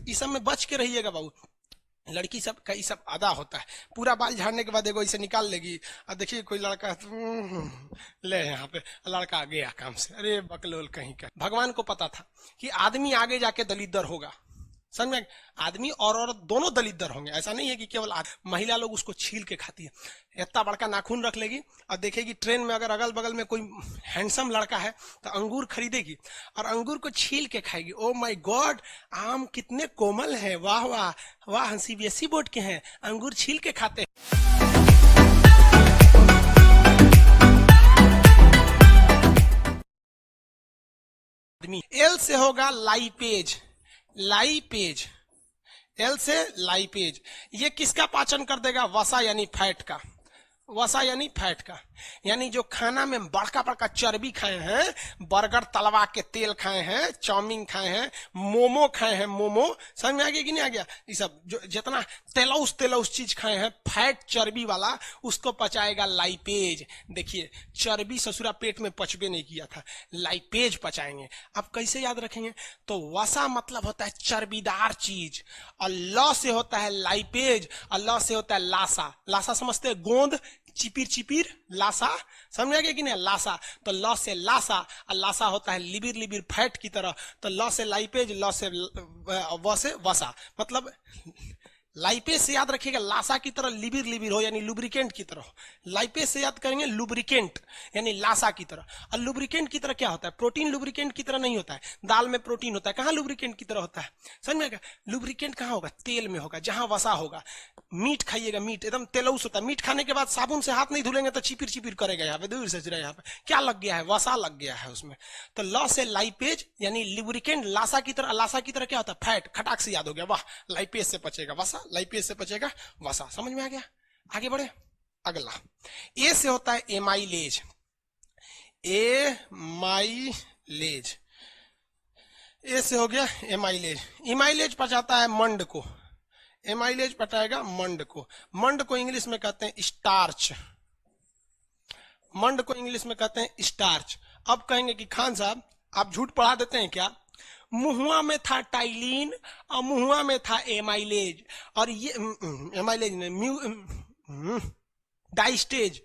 इस सब में बच के रहिएगा बाबू। लड़की सब का ये सब अदा होता है, पूरा बाल झाड़ने के बाद एगो इसे निकाल लेगी और देखिए कोई लड़का ले यहाँ पे लड़का आ गया काम से, अरे बकलोल कहीं का। भगवान को पता था कि आदमी आगे जाके दलिद्र होगा, समझ में, आदमी और औरत दोनों दलिद्र होंगे। ऐसा नहीं है कि केवल महिला लोग उसको छील के खाती है। इतना बड़का नाखून रख लेगी और देखेगी ट्रेन में अगर अगल बगल में कोई हैंडसम लड़का है तो अंगूर खरीदेगी और अंगूर को छील के खाएगी। ओ माय गॉड, आम कितने कोमल है, वाह वाह वाह, हम सीबीएसई बोर्ड के हैं, अंगूर छील के खाते हैं। एल से होगा लाइपेज, लाइपेज, एल से लाइपेज। ये किसका पाचन कर देगा? वसा यानी फैट का, वसा यानी फैट का, यानी जो खाना में बड़का बड़का चर्बी खाए हैं, बर्गर तलवा के तेल खाए हैं, चाउमीन खाए हैं, मोमो खाए हैं, मोमो समझ में आ गया कि नहीं आ गया? ये सब जो जितना तेलौस तेलौस चीज खाए हैं फैट चर्बी वाला, उसको पचाएगा लाइपेज। देखिए चर्बी ससुरा पेट में पचबे नहीं किया था, लाइपेज पचाएंगे। अब कैसे याद रखेंगे? तो वसा मतलब होता है चर्बीदार चीज, और ल से होता है लाइपेज, और ल से होता है लासा। लासा समझते हैं? गोंद, चिपिर चिपिर, लासा समझ गया कि नहीं? लासा। तो ल से लासा, और लासा होता है लिबिर लिबिर फैट की तरह। तो ल से लाइपेज, ल से व से वसा, मतलब लाइपेज से याद रखिएगा लासा की तरह लिबिर लिबिर हो यानी लुब्रिकेंट की तरह। लाइपेज से याद करेंगे लुब्रिकेंट यानी लासा की तरह। और लुब्रिकेंट की तरह क्या होता है? प्रोटीन लुब्रिकेंट की तरह नहीं होता है, दाल में प्रोटीन होता है, कहाँ लुब्रिकेंट की तरह होता है? समझ में? लुब्रिकेंट कहाँ होगा? तेल में होगा, जहां वसा होगा। मीट खाइएगा, मीट एकदम तेलौस होता है, मीट खाने के बाद साबुन से हाथ नहीं धुलेंगे तो चिपिर चिपिर करेगा, यहाँ पे दूर से जरा, यहाँ पे क्या लग गया है? वसा लग गया है उसमें। तो ल से लाइपेज यानी लुब्रिकेंट, लासा की तरह। लासा की तरह क्या होता है? फैट, खटाक से याद हो गया, वाह, लाइपेज से पचेगा वसा, लाइपेज से पचेगा वसा। समझ में आ गया? आगे बढ़े। अगला ए से होता है एमाइलेज, एमाइलेज, ए से हो गया एमाइलेज। एमाइलेज पचाता है मंड को, एमाइलेज पचाएगा मंड को। मंड को इंग्लिश में कहते हैं स्टार्च, मंड को इंग्लिश में कहते हैं स्टार्च। अब कहेंगे कि खान साहब आप झूठ पढ़ा देते हैं क्या? मुहुआ में था टाइलिन और मुहुआ में था एमाइलेज, और ये एमाइलेज ने डाइस्टेज।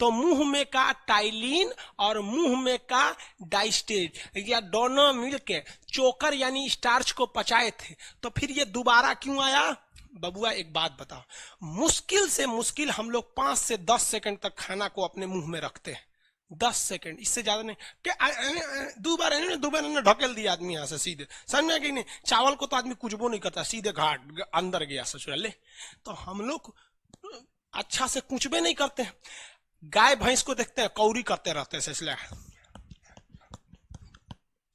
तो मुंह में का टाइलिन और मुंह में का डाइस्टेज, या दोनों मिलके चोकर यानी स्टार्च को पचाए थे। तो फिर ये दोबारा क्यों आया? बबुआ एक बात बताओ, मुश्किल से मुश्किल हम लोग 5 से 10 सेकंड तक खाना को अपने मुंह में रखते हैं, 10 सेकंड, इससे ज्यादा नहीं। दोबारा ढकेल दिया आदमी यहाँ से सीधे, समझ में कि नहीं? चावल को तो आदमी कुछ वो नहीं करता, सीधे घाट अंदर गया ससुराल ले। तो हम लोग अच्छा से कुचबे नहीं करते हैं। गाय भैंस को देखते हैं कौरी करते रहते हैं, इसलिए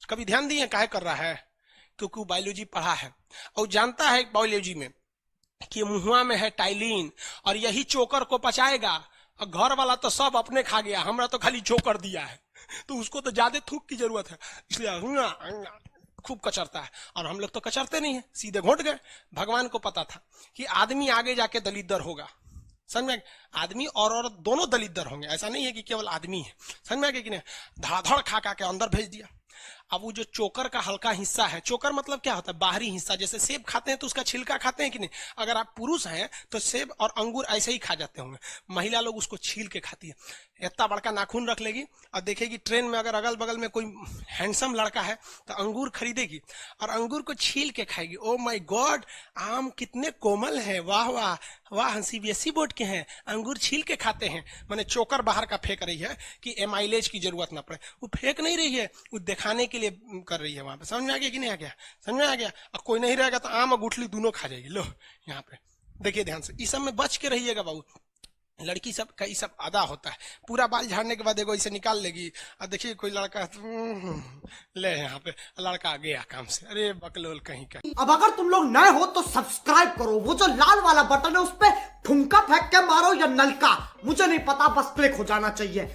कभी ध्यान दिए काहे कर रहा है? क्योंकि बायोलॉजी पढ़ा है और जानता है बायोलॉजी में कि मुहुआ में है टाइलिन और यही चोकर को पचाएगा। और घर वाला तो सब अपने खा गया, हमरा तो खाली चोकर दिया है, तो उसको तो ज्यादा थूक की जरूरत है, इसलिए खूब कचरता है। और हम लोग तो कचरते नहीं है, सीधे घोट गए। भगवान को पता था कि आदमी आगे जाके दलिद्र होगा, समझ में? आदमी और औरत दोनों दलिद्र होंगे। ऐसा नहीं है कि केवल आदमी है, समझ में आ गया कि नहीं? धड़ाधड़ खा के अंदर भेज दिया। अब वो जो चोकर का हल्का हिस्सा है, चोकर मतलब क्या होता है? बाहरी हिस्सा। जैसे सेब खाते हैं तो उसका छिलका खाते हैं कि नहीं? अगर आप पुरुष हैं तो सेब और अंगूर ऐसे ही खा जाते होंगे, महिला लोग उसको छील के खाती है। इतना बड़का नाखून रख लेगी और देखेगी ट्रेन में अगर अगल बगल में कोई हैंडसम लड़का है तो अंगूर खरीदेगी और अंगूर को छील के खाएगी। ओ माय गॉड, आम कितने कोमल है, वाह वाह वाह, हम सीबीएसई बोर्ड के हैं, अंगूर छील के खाते हैं। माने चोकर बाहर का फेंक रही है कि एमाइलेज की जरूरत ना पड़े। वो फेंक नहीं रही है, वो दिखाने के लिए कर रही है वहां पे। समझ में आ गया कि नहीं आ गया? समझ में आ गया? और कोई नहीं रहेगा तो आम और गुठली दोनों खा जाएगी। लो यहाँ पे देखिए ध्यान से, इस सब में बच के रहिएगा बाबू। लड़की सब का ये सब अदा होता है, पूरा बाल झाड़ने के बाद एगो इसे निकाल लेगी और देखिए कोई लड़का ले यहाँ पे लड़का आ गया काम से, अरे बकलोल कहीं का। अब अगर तुम लोग नए हो तो सब्सक्राइब करो, वो जो लाल वाला बटन है उस पे ठुमका फेंक के मारो या नलका, मुझे नहीं पता, बस क्लिक हो जाना चाहिए।